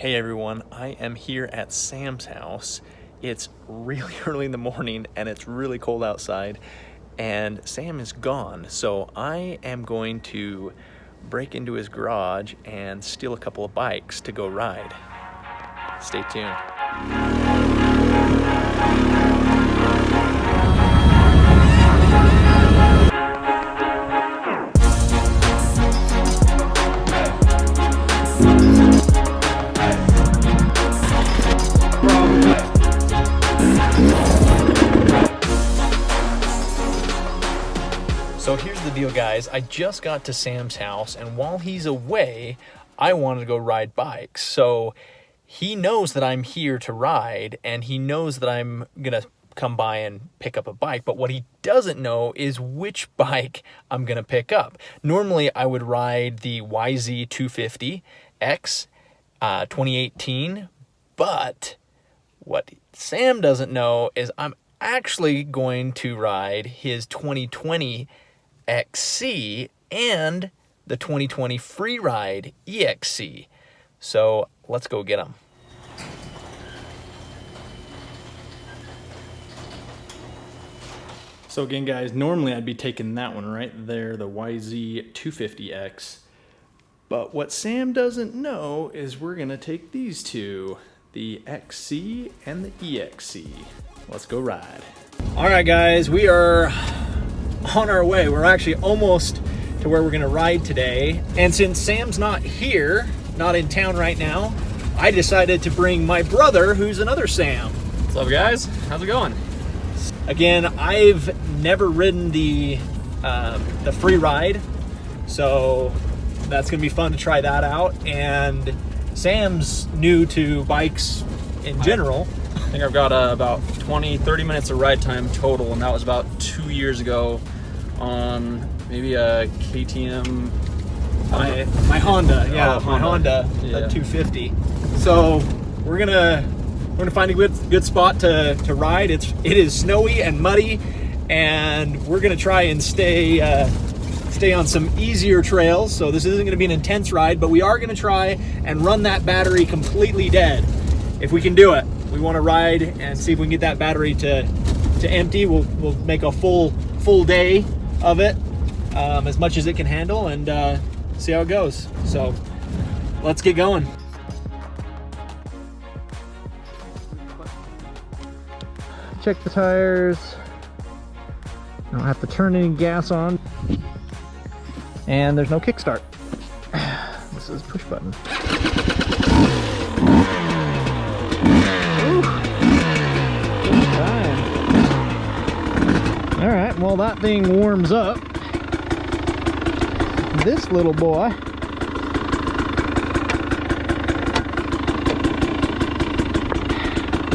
Hey everyone, I am here at Sam's house. It's really early in the morning and it's really cold outside and Sam is gone. So I am going to break into his garage and steal a couple of bikes to go ride. Stay tuned. So here's the deal, guys. I just got to Sam's house, and while he's away, I wanted to go ride bikes. So he knows that I'm here to ride, and he knows that I'm gonna come by and pick up a bike, but what he doesn't know is which bike I'm gonna pick up. Normally, I would ride the YZ250X 2018, but what Sam doesn't know is I'm actually going to ride his 2020 XC and the 2020 Freeride E-XC. So let's go get them. So again, guys, normally I'd be taking that one right there, the YZ250X. But what Sam doesn't know is we're gonna take these two, the XC and the E-XC. Let's go ride. All right, guys, we are on our way. We're actually almost to where we're gonna ride today. And since Sam's not here, not in town right now, I decided to bring my brother, who's another Sam. What's up, guys? How's it going? Again, I've never ridden the Freeride, so that's gonna be fun to try that out. And Sam's new to bikes in general. I think I've got about 20-30 minutes of ride time total, and that was about 2 years ago on maybe a KTM. My Honda, yeah, my Honda, yeah. 250. So we're gonna find a good spot to ride. It is snowy and muddy, and we're gonna try and stay on some easier trails. So this isn't gonna be an intense ride, but we are gonna try and run that battery completely dead if we can do it. We want to ride and see if we can get that battery to empty. We'll make a full day of it, as much as it can handle, and see how it goes. So let's get going. Check the tires. I don't have to turn any gas on, and there's no kickstart. This is push button. All right, well, that thing warms up. This little boy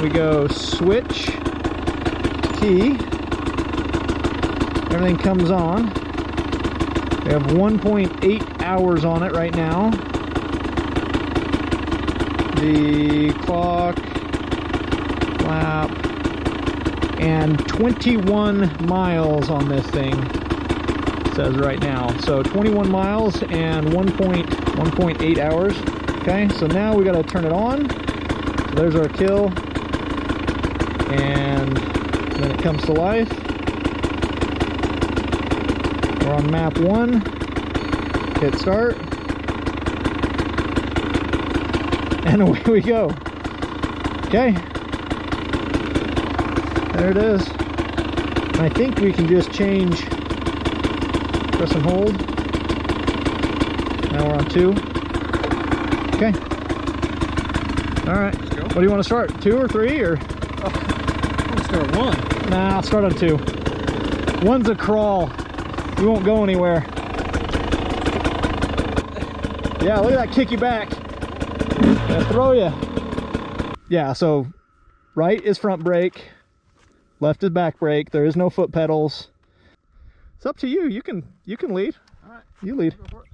we go switch key, everything comes on. We have 1.8 hours on it right now. The clock, lap, and 21 miles on this thing, it says right now. So 21 miles and 1.8 hours. Okay, so now we gotta turn it on. So there's our kill, and then it comes to life. We're on map 1. Hit start, and away we go. Okay. There it is. And I think we can just change, press and hold. Now we're on 2. Okay. All right. What do you want to start? 2 or 3 or? I'm gonna start 1. Nah, I'll start on 2. 1's a crawl. We won't go anywhere. Yeah, look at that kick you back. Gonna throw you. Yeah, so right is front brake. Left is back brake. There is no foot pedals. It's up to you. You can lead. All right. You lead. Go for it.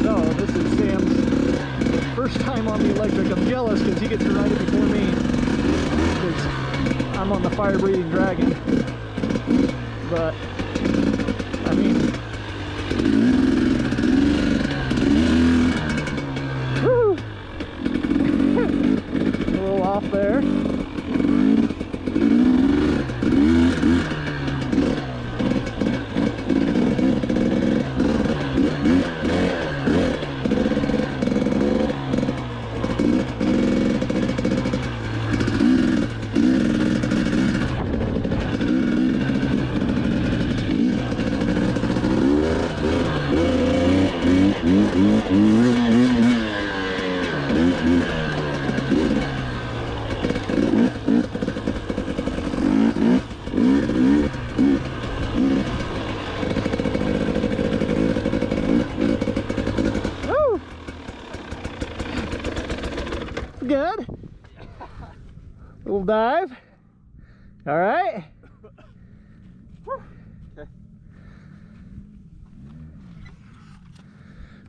So this is Sam's first time on the electric. I'm jealous because he gets to ride it before me. I'm on the fire-breathing dragon, but I mean, woo! A little off there. Good. Little dive. All right. Okay.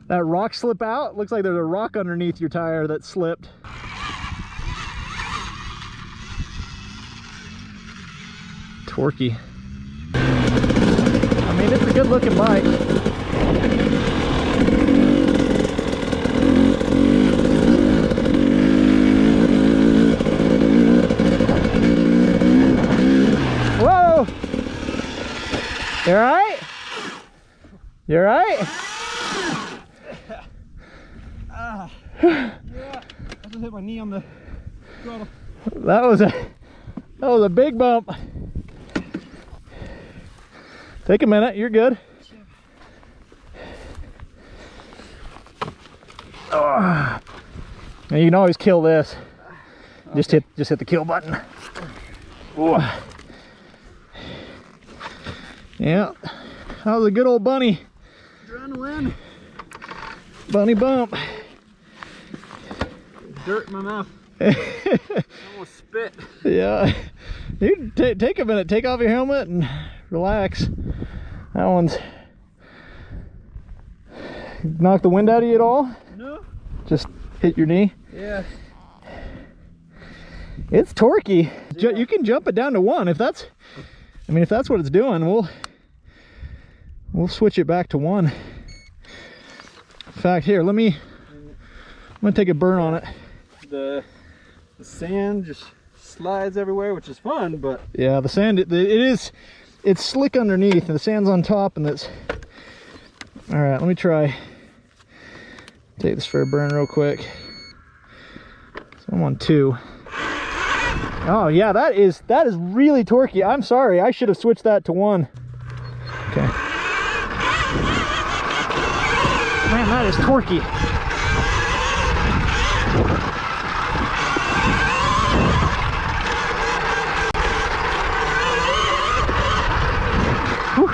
That rock slip out? Looks like there's a rock underneath your tire that slipped. Torquey. I mean, it's a good looking bike. You alright? You alright? Yeah, I just hit my knee on the throttle. That was a big bump. Take a minute, you're good. Oh. Now you can always kill this. Okay. Just hit the kill button. Oh. Yeah, that was a good old bunny. Trying to win. Bunny bump. Dirt in my mouth. Almost spit. Yeah. You take a minute, take off your helmet and relax. That one's knocked the wind out of you at all? No. Just hit your knee? Yeah. It's torquey. Yeah. You can jump it down to 1 if that's, I mean, if that's what it's doing, we'll switch it back to 1. In fact, here, I'm gonna take a burn on it. The sand just slides everywhere, which is fun, but yeah, the sand, it's slick underneath and the sand's on top, and that's all right. Let me try take this for a burn real quick. So I'm on 2. Oh yeah, that is really torquey. I'm sorry, I should have switched that to 1. Okay. Man, that is torquey. Whew.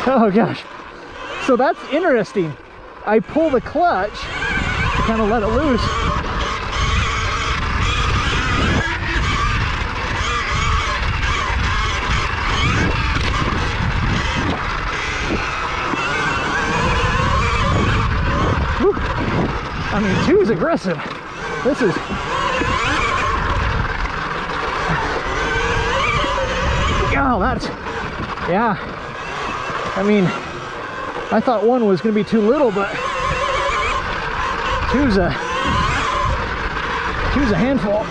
Oh gosh. So that's interesting. I pull the clutch to kind of let it loose. Whew. I mean, 2 is aggressive. This is... Oh, that's... Yeah. I mean, I thought 1 was going to be too little, but 2's a handful.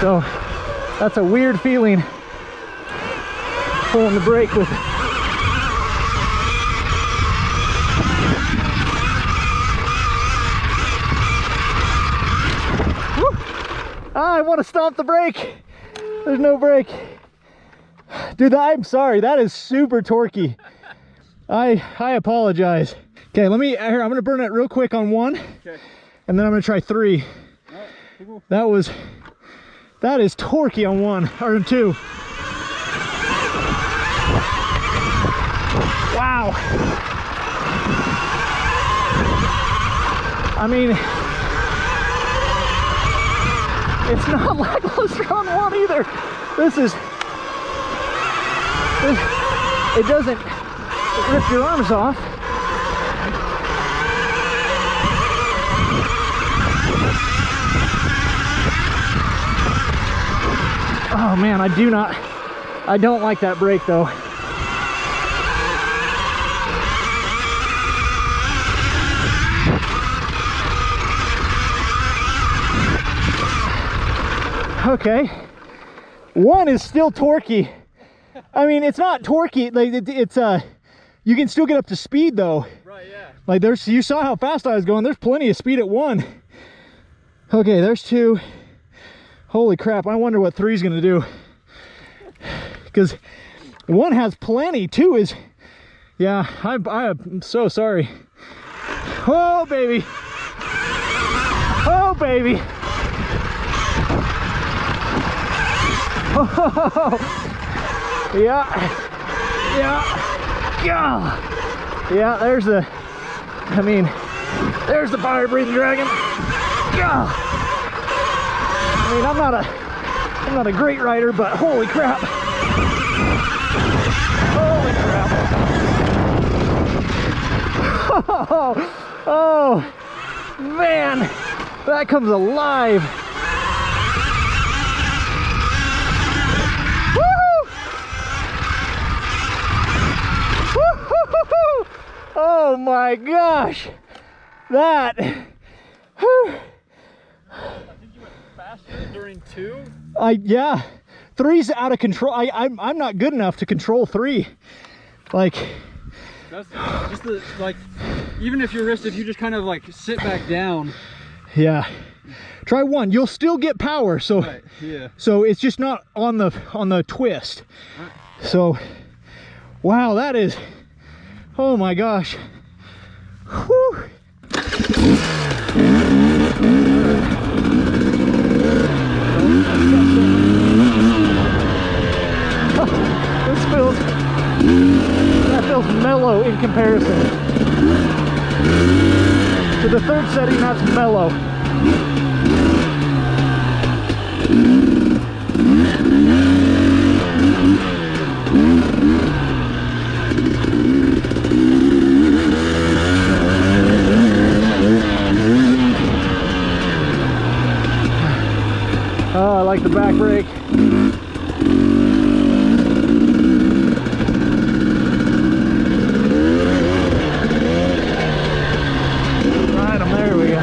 So that's a weird feeling, pulling the brake with I want to stomp the brake. There's no brake. Dude, I'm sorry. That is super torquey. I apologize. Okay, I'm going to burn it real quick on 1. Okay. And then I'm going to try 3. Right, cool. That is torquey on 1 or 2. Wow. I mean, it's not lackluster on one either. It doesn't rip your arms off. Oh man, I don't like that brake though. Okay, one is still torquey. I mean, it's not torquey, like it's you can still get up to speed though. Right, yeah. Like you saw how fast I was going. There's plenty of speed at one. Okay, there's two. Holy crap, I wonder what three's gonna do. Because one has plenty, two is, yeah, I'm so sorry. Oh baby. Oh baby. Oh, yeah, yeah, there's the fire breathing dragon. Yeah. I mean, I'm not a great rider, but holy crap. Holy crap. Oh man, that comes alive. Oh my gosh, that. Whew. I think you went faster during two. Yeah, three's out of control. I'm not good enough to control three. Like, that's just the, like, even if you just kind of like sit back down. Yeah, try one. You'll still get power. So right, yeah. So it's just not on the twist. Right. So, wow, that is. Oh my gosh. Whew. That feels mellow in comparison. To the third setting, that's mellow. Oh, I like the back brake. Right, there we go.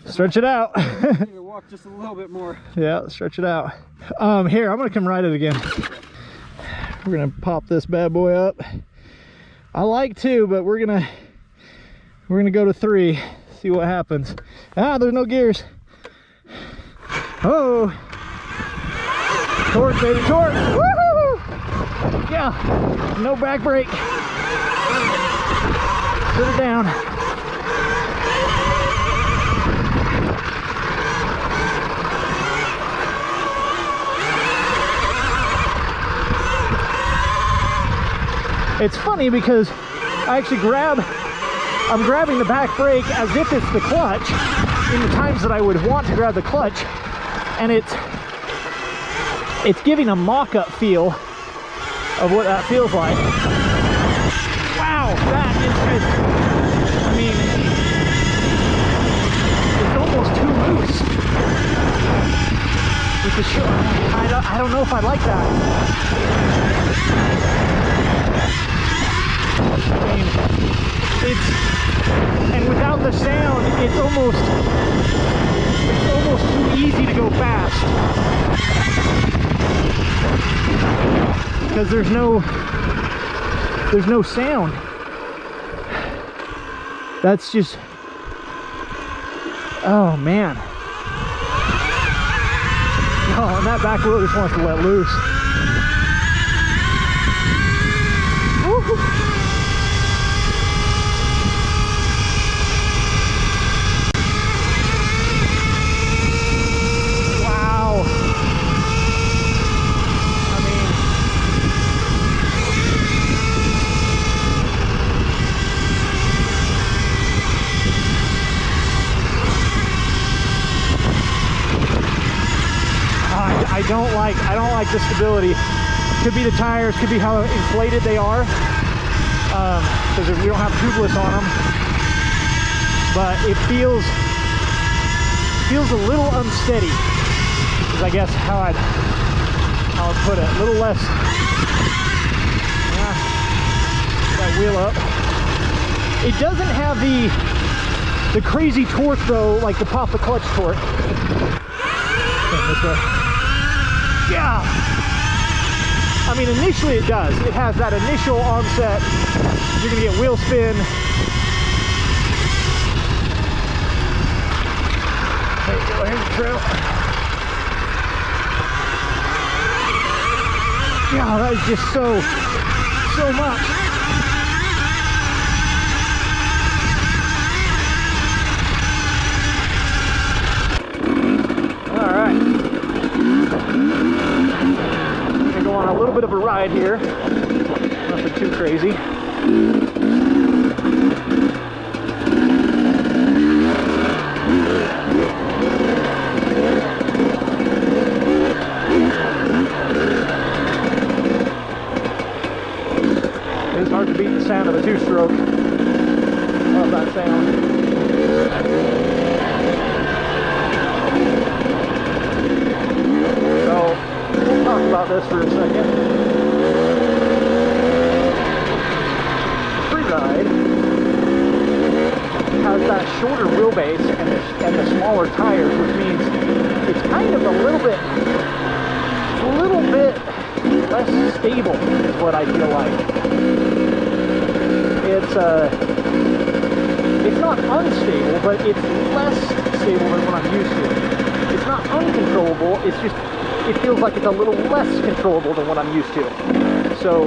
Stretch it out. Walk just a little bit more. Yeah, stretch it out. Here, I'm gonna come ride it again. We're gonna pop this bad boy up. I like two, but we're gonna go to three, see what happens. Ah, there's no gears. Oh, torque, baby, torque. Woohoo! Yeah, no back brake. Sit it down. It's funny because I actually I'm grabbing the back brake as if it's the clutch in the times that I would want to grab the clutch, and it's giving a mock-up feel of what that feels like. Wow, that is just, I mean, it's almost too loose. Which is sure, I don't know if I like that. I mean, and without the sound, it's almost too easy to go fast because there's no sound. That's just, oh man. Oh, and that back wheel just wants to let loose. Woo-hoo. I don't like the stability. Could be the tires, could be how inflated they are, because we don't have tubeless on them. But it feels a little unsteady, is I guess how I'd put it. A little less. That wheel up. It doesn't have the crazy torque though, like the pop the clutch torque. This way. Yeah. I mean, initially it does. It has that initial onset. You're gonna get wheel spin. There you go, here's the trail. Yeah, that is just so much. All right. I'm gonna go on a little bit of a ride here. Nothing too crazy. It's hard to beat the sound of a two-stroke. Love that sound. So, we'll talk about this for a second. Freeride has that shorter wheelbase and the smaller tires, which means it's kind of a little bit less stable, is what I feel like. It's not unstable, but it's less stable than what I'm used to. It's not uncontrollable, it's just, it feels like it's a little less controllable than what I'm used to. So,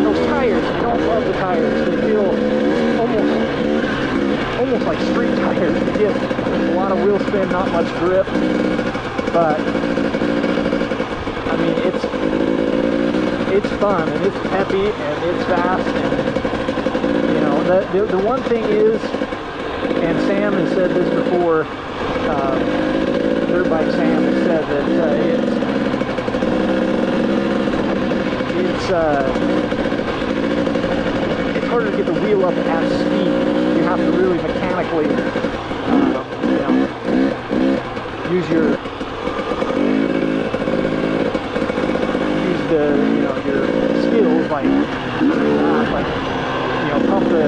those tires, I don't love the tires. They feel almost like street tires. You get a lot of wheel spin, not much grip, but I mean, it's fun, and it's peppy, and it's fast, and you know, the one thing is, and Sam has said this before, Dirt Bike Sam has said that it's harder to get the wheel up at speed. You have to really mechanically, you know, use your your skills, like you know, pump the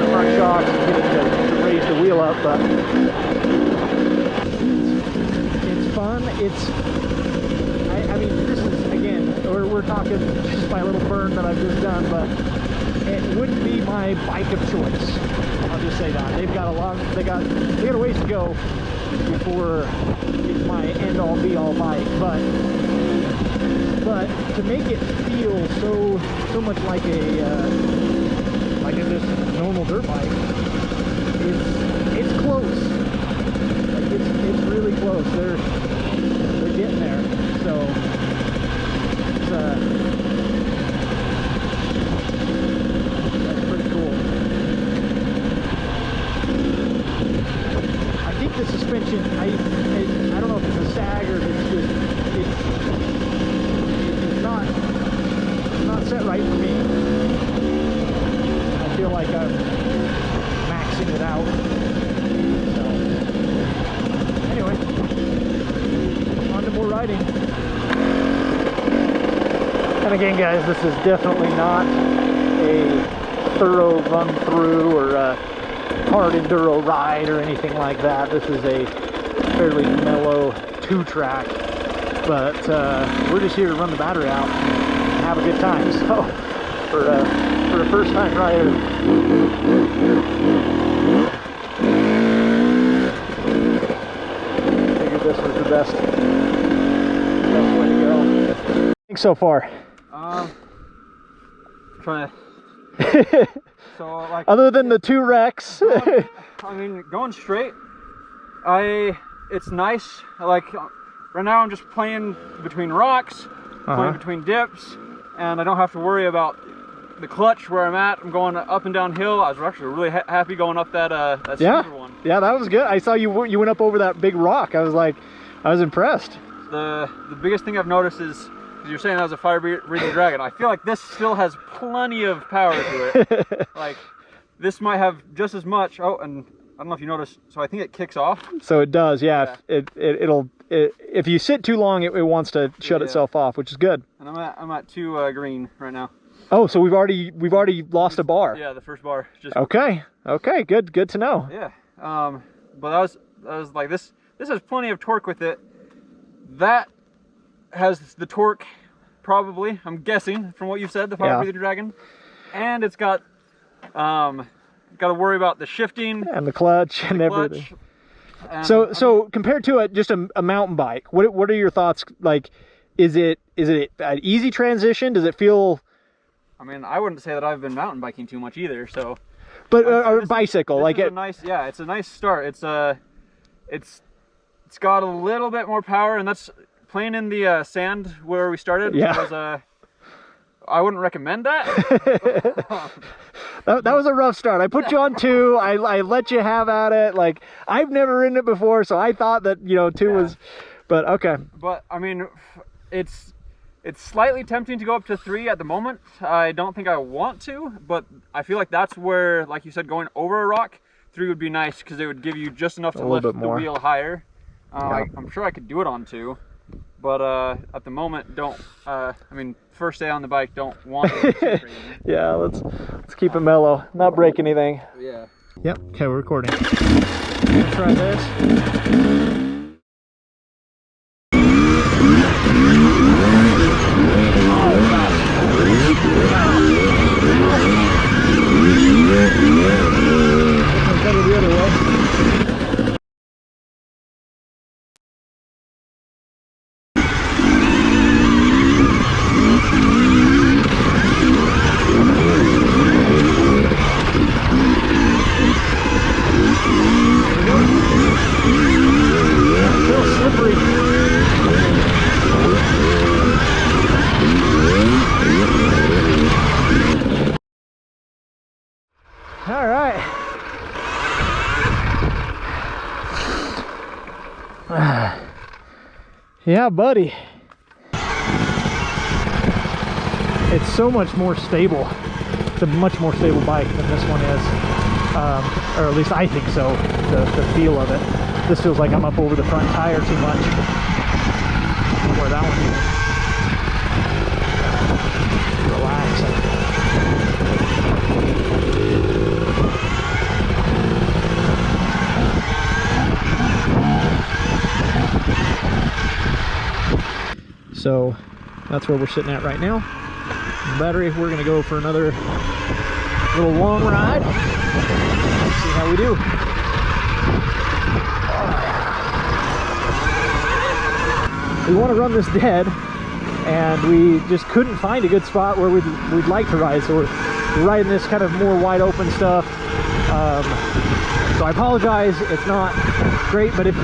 front shocks and get it to raise the wheel up. But it's fun. I mean, this is, again, we're talking just my little burn that I've just done, but it wouldn't be my bike of choice. I'll just say that. They got a ways to go before it's my end-all be-all bike, but to make it feel so much like a just normal dirt bike, it's close. Like it's really close. They're getting there. So that's pretty cool. I think the suspension, I don't know if it's a sag or if it's just it's not set right for me. I feel like I'm maxing it out. So anyway, on to more riding. And again, guys, this is definitely not a thorough run through or a hard enduro ride or anything like that. This is a fairly mellow two-track, but we're just here to run the battery out and have a good time. So for a first-time rider, figured this was the best way to go. So far, trying to. So like, other than the two wrecks, I mean, going straight, it's nice. Like right now, I'm just playing between rocks, playing between dips, and I don't have to worry about the clutch where I'm at. I'm going up and down hill. I was actually really happy going up that steeper one. Yeah, that was good. I saw you went up over that big rock. I was like, I was impressed. The biggest thing I've noticed is, because you're saying that was a fire-breathing dragon, I feel like this still has plenty of power to it. Like, this might have just as much. Oh, and I don't know if you noticed, so I think it kicks off. So it does, yeah. It'll if you sit too long, it wants to shut itself off, which is good. And I'm at 2 green right now. Oh, so we've already lost a bar. Yeah, the first bar. Just okay, good to know. Yeah. But that was like this has plenty of torque with it. That has the torque, probably, I'm guessing from what you said, the fire breathing dragon, and it's got to worry about the shifting and the clutch and everything. And so compared to just a mountain bike, what are your thoughts? Like, is it an easy transition? Does it feel? I mean, I wouldn't say that I've been mountain biking too much either. So, but a bicycle, like it's a nice start. It's got a little bit more power, and that's playing in the sand where we started. Yeah. I wouldn't recommend that. that was a rough start. I put you on 2. I let you have at it. Like, I've never ridden it before, so I thought that 2 was. But okay. But I mean, it's slightly tempting to go up to 3 at the moment. I don't think I want to, but I feel like that's where, like you said, going over a rock, 3 would be nice because it would give you just enough to lift the wheel higher. I'm sure I could do it on 2, but at the moment, don't. I mean, first day on the bike, don't want to. Yeah, let's keep it mellow, not break anything. Yeah. Yep. Okay, we're recording. Let's try this. All right. Yeah, buddy. It's so much more stable. It's a much more stable bike than this one is. Or at least I think so, the feel of it. This feels like I'm up over the front tire too much. Where that one is. Relaxing. So that's where we're sitting at right now. Battery, we're gonna go for another little long ride. Let's see how we do. We want to run this dead, and we just couldn't find a good spot where we'd like to ride, so we're riding this kind of more wide open stuff. So I apologize, it's not great, but if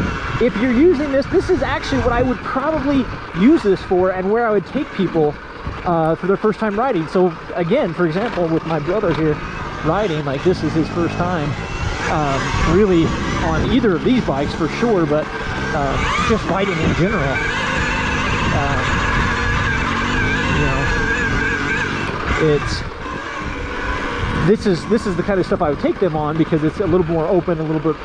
you're using this is actually what I would probably use this for, and where I would take people for their first time riding. So again, for example, with my brother here riding, like this is his first time really on either of these bikes for sure, but just riding in general. This is the kind of stuff I would take them on, because it's a little more open, a little bit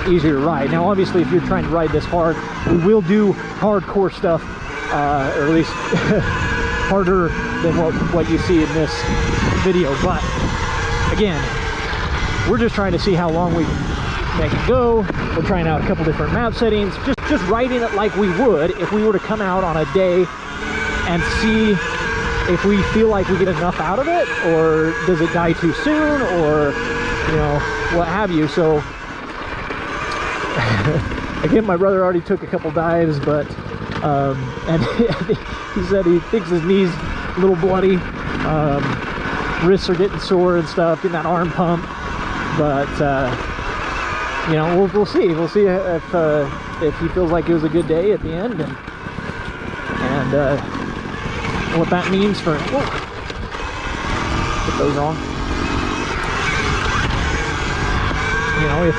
easier to ride. Now obviously if you're trying to ride this hard, we will do hardcore stuff, or at least harder than what you see in this video. But again, we're just trying to see how long we can make it go. We're trying out a couple different map settings, just riding it like we would if we were to come out on a day and see if we feel like we get enough out of it, or does it die too soon, or what have you. So again, my brother already took a couple dives, but and he said he thinks his knee's a little bloody, wrists are getting sore and stuff, getting that arm pump. But we'll see if he feels like it was a good day at the end, and what that means for, put those on, if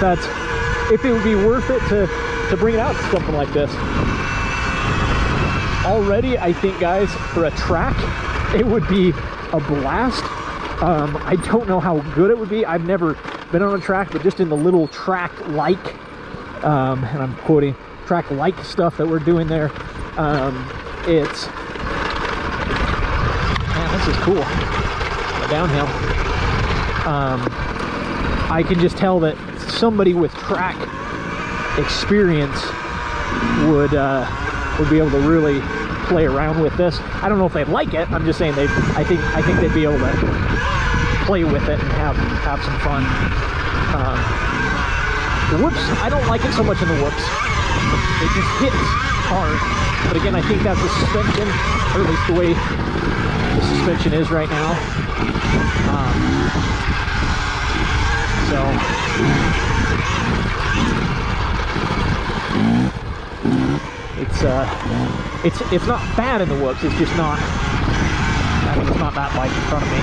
if it would be worth it to bring it out to something like this. Already, I think, guys, for a track, it would be a blast. I don't know how good it would be. I've never been on a track, but just in the little track-like, and I'm quoting, track-like stuff that we're doing there, it's, man, this is cool. The downhill. I can just tell that somebody with track experience would be able to really play around with this. I don't know if they'd like it. I'm just saying I think they'd be able to play with it and have some fun. The whoops, I don't like it so much in the whoops. It just hits hard. But again, I think that's the suspension, or at least the way the suspension is right now. It's not bad in the whoops. It's just not. I mean, it's not that bike in front of me.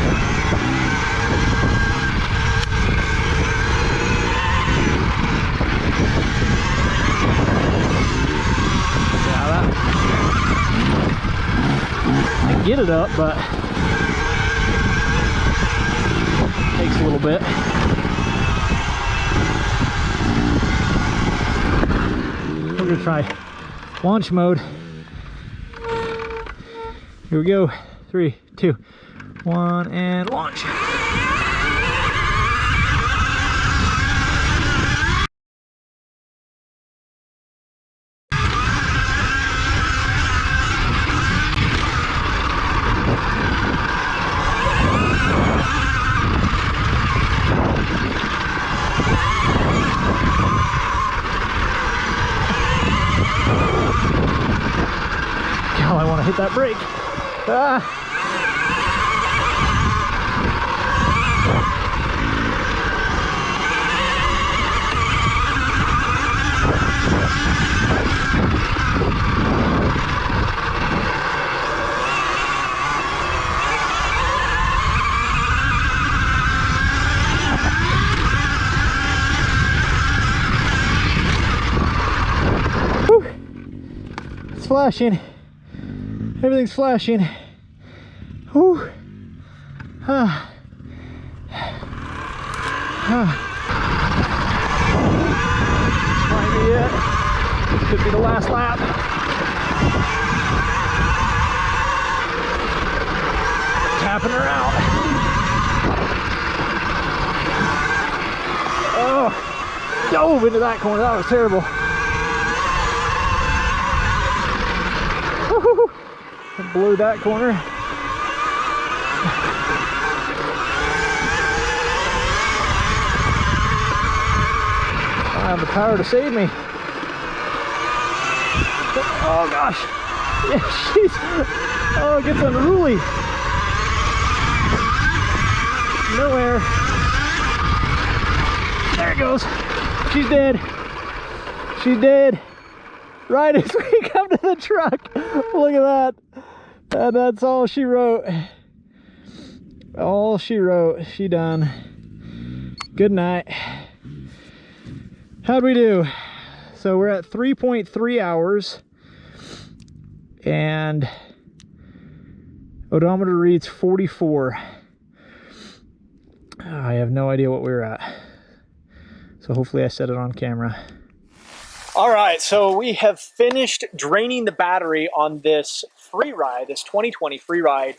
I get it up, but it takes a little bit. We're gonna try launch mode. Here we go. 3, 2, 1, and launch. God, I want to hit that brake. Ah. Whew. It's flashing. Everything's flashing. Whew. Ah. Ah. Might be it. This could be the last lap. Tapping her out. Oh, dove into that corner. That was terrible. Blew that corner. I have the power to save me. Oh gosh. Yeah, she's, oh, it gets unruly. No air. There it goes. She's dead. She's dead. Right as we come to the truck. Look at that. And that's all she wrote. All she wrote. She done. Good night. How'd we do? So we're at 3.3 hours. And odometer reads 44. I have no idea what we were at. So hopefully I set it on camera. All right, so we have finished draining the battery on this Freeride, this 2020 Freeride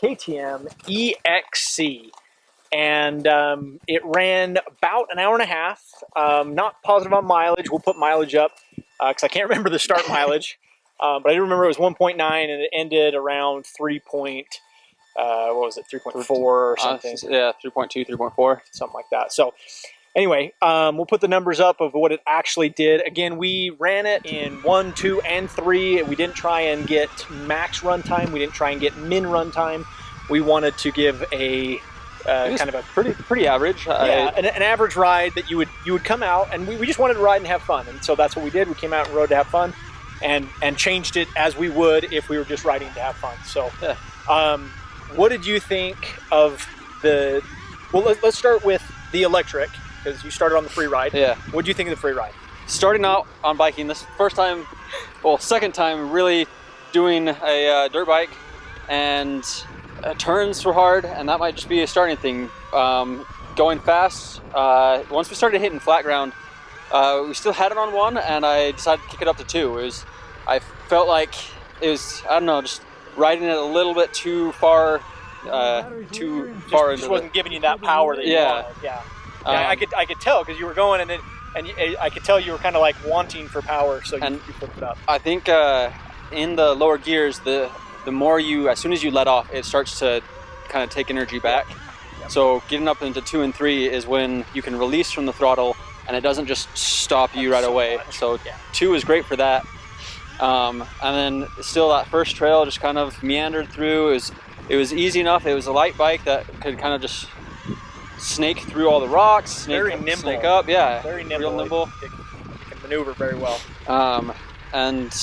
KTM E-XC. And it ran about an hour and a half. Not positive on mileage. We'll put mileage up because I can't remember the start mileage. But I do remember it was 1.9 and it ended around 3. What was it, 3.4 or something? Yeah, 3.2, 3.4. Something like that. So anyway, we'll put the numbers up of what it actually did. Again, we ran it in 1, 2, and 3. We didn't try and get max runtime. We didn't try and get min runtime. We wanted to give a kind of a pretty average. Yeah, an average ride that you would come out, and we just wanted to ride and have fun. And so that's what we did. We came out and rode to have fun, and changed it as we would if we were just riding to have fun. So, yeah. What did you think of the? Well, let's start with the electric. because you started on the Freeride. Yeah. What do you think of the Freeride? Starting out on biking, this first time, well, second time really doing a dirt bike, and turns were hard, and that might just be a starting thing. Going fast, once we started hitting flat ground, we still had it on 1, and I decided to kick it up to 2. I felt like it was, I don't know, just riding it a little bit too far, Just wasn't giving you that power that you wanted. Yeah. I could tell, because you were going, and I could tell you were kind of like wanting for power, so you flipped it up. I think in the lower gears, the more you, as soon as you let off, it starts to kind of take energy back. Yep. So getting up into 2 and 3 is when you can release from the throttle, and it doesn't just stop you right away. So 2 is great for that. And then still that first trail just kind of meandered through. It was easy enough. It was a light bike that could kind of just snake through all the rocks, snake up, yeah, very nimble, real nimble. It can maneuver very well. And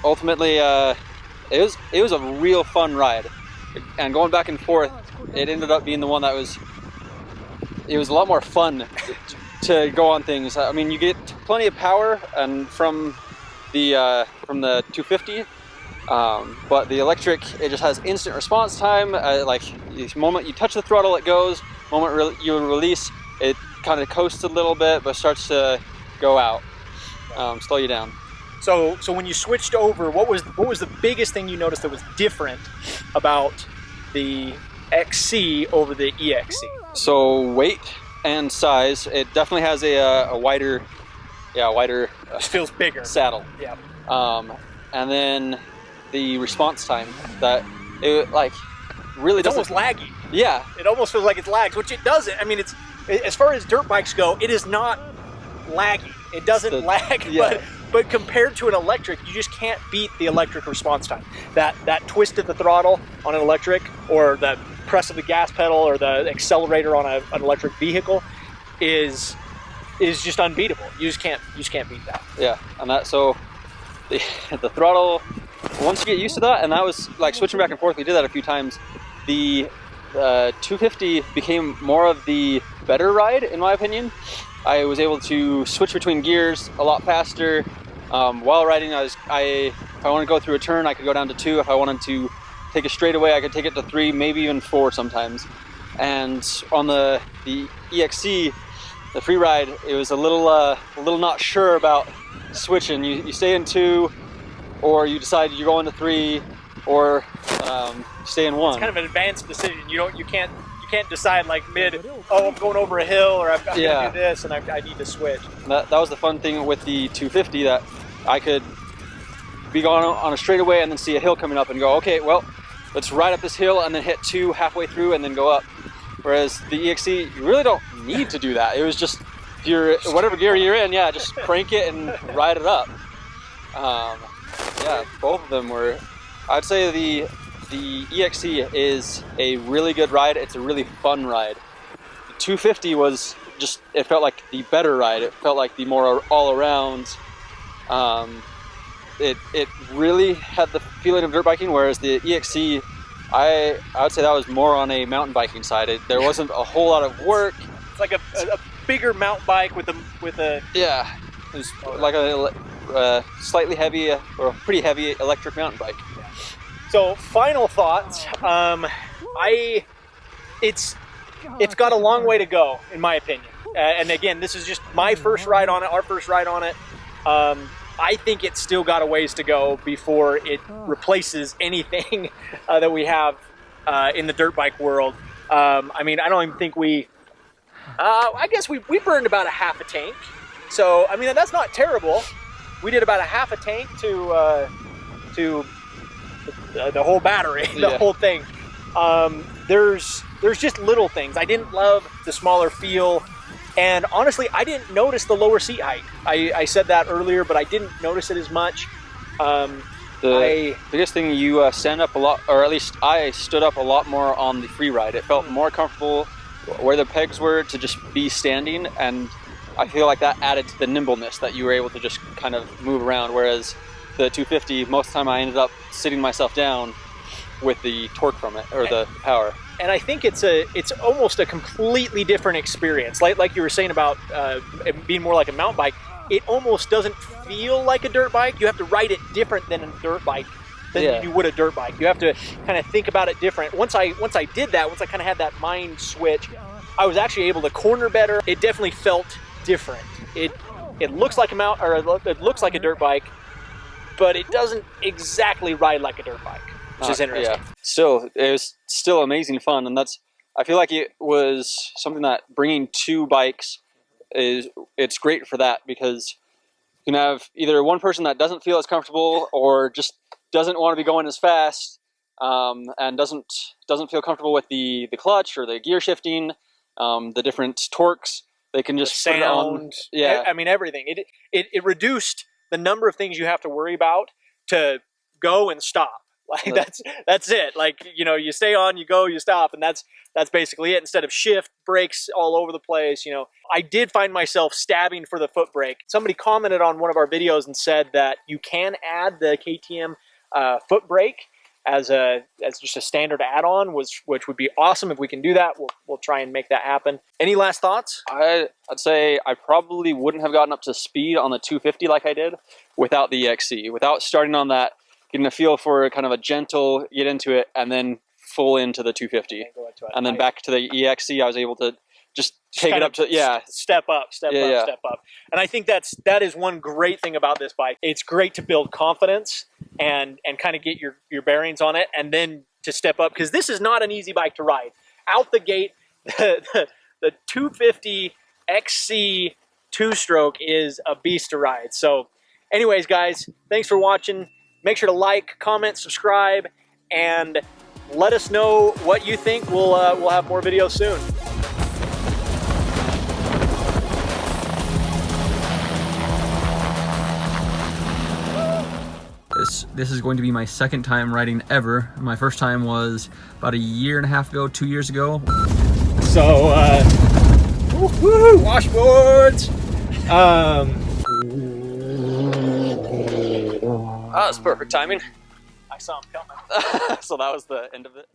ultimately, it was a real fun ride. And going back and forth, it ended up being the one that was a lot more fun to go on things. I mean, you get plenty of power and from the 250. But the electric, it just has instant response time. Like the moment you touch the throttle, it goes. Moment you release, it kind of coasts a little bit, but starts to go out, slow you down. So when you switched over, what was the biggest thing you noticed that was different about the XC over the E-XC? So weight and size, it definitely has a wider, It feels bigger saddle. Yeah. And then the response time, that it like really it's doesn't. Almost laggy. Yeah. It almost feels like it's lagged, which it doesn't. I mean, it's, as far as dirt bikes go, it is not laggy. It doesn't lag, but compared to an electric, you just can't beat the electric response time. That twist of the throttle on an electric, or the press of the gas pedal, or the accelerator on an electric vehicle is just unbeatable. You just can't beat that. Yeah, and that, so the throttle, once you get used to that, and that was like switching back and forth, we did that a few times, the 250 became more of the better ride, in my opinion. I was able to switch between gears a lot faster. While riding, if I want to go through a turn, I could go down to 2. If I wanted to take a straightaway, I could take it to 3, maybe even 4 sometimes. And on the E-XC, the Freeride, it was a little not sure about switching. You stay in 2, or you decide you're going to 3, or stay in 1. It's kind of an advanced decision. You can't decide like mid, oh, I'm going over a hill, or I'm gonna do this, and I need to switch. That was the fun thing with the 250, that I could be going on a straightaway and then see a hill coming up and go, okay, well, let's ride up this hill and then hit 2 halfway through and then go up. Whereas the E-XC, you really don't need to do that. It was just, if you're whatever gear you're in, just crank it and ride it up. Both of them were. I'd say the E-XC is a really good ride. It's a really fun ride. The 250 was just, it felt like the better ride. It felt like the more all around. It really had the feeling of dirt biking, whereas the E-XC, I would say that was more on a mountain biking side. There wasn't a whole lot of work. It's like a bigger mountain bike with a yeah. It was like a slightly heavy or a pretty heavy electric mountain bike. So final thoughts. It's got a long way to go, in my opinion. And again, this is just my first ride on it, our first ride on it. I think it's still got a ways to go before it replaces anything that we have in the dirt bike world. I mean, I don't even think I guess we burned about a half a tank. So, I mean, that's not terrible. We did about a half a tank to the whole battery, the whole thing. There's just little things. I didn't love the smaller feel. And honestly, I didn't notice the lower seat height. I said that earlier, but I didn't notice it as much. The biggest thing, you stand up a lot, or at least I stood up a lot more on the Freeride. It felt more comfortable where the pegs were to just be standing, and I feel like that added to the nimbleness, that you were able to just kind of move around, whereas the 250, most of the time I ended up sitting myself down with the torque from it, or the power. and I think it's almost a completely different experience. Like you were saying about it being more like a mountain bike, it almost doesn't feel like a dirt bike. You have to ride it different than a dirt bike than you would a dirt bike. You have to kind of think about it different. Once I did that, once I kind of had that mind switch, I was actually able to corner better. It definitely felt different. It looks like it looks like a dirt bike, but it doesn't exactly ride like a dirt bike, which is interesting. Yeah. Still, it was still amazing fun, and I feel like it was something that bringing two bikes it's great for that, because you can have either one person that doesn't feel as comfortable or just doesn't want to be going as fast, and doesn't feel comfortable with the clutch or the gear shifting, the different torques. They can just the sound, put it on. Yeah, I mean everything. It reduced the number of things you have to worry about to go and stop. Like that's it. Like, you know, you stay on, you go, you stop, and that's basically it. Instead of shift, brakes all over the place. You know, I did find myself stabbing for the foot brake. Somebody commented on one of our videos and said that you can add the KTM foot brake as just a standard add-on, which would be awesome if we can do that. We'll try and make that happen. Any last thoughts? I'd say I probably wouldn't have gotten up to speed on the 250 like I did without the E-XC, without starting on that, getting a feel for kind of a gentle get into it, and then full into the 250, and then back to the E-XC. I was able to just take it up to step up. And I think that is one great thing about this bike. It's great to build confidence and kind of get your bearings on it, and then to step up, because this is not an easy bike to ride. Out the gate, the 250 XC 2-stroke is a beast to ride. So anyways, guys, thanks for watching. Make sure to like, comment, subscribe, and let us know what you think. We'll have more videos soon. This is going to be my second time riding ever. My first time was about 1.5 years ago, 2 years ago. So, woo-hoo, washboards. That was perfect timing. I saw him coming. So that was the end of it.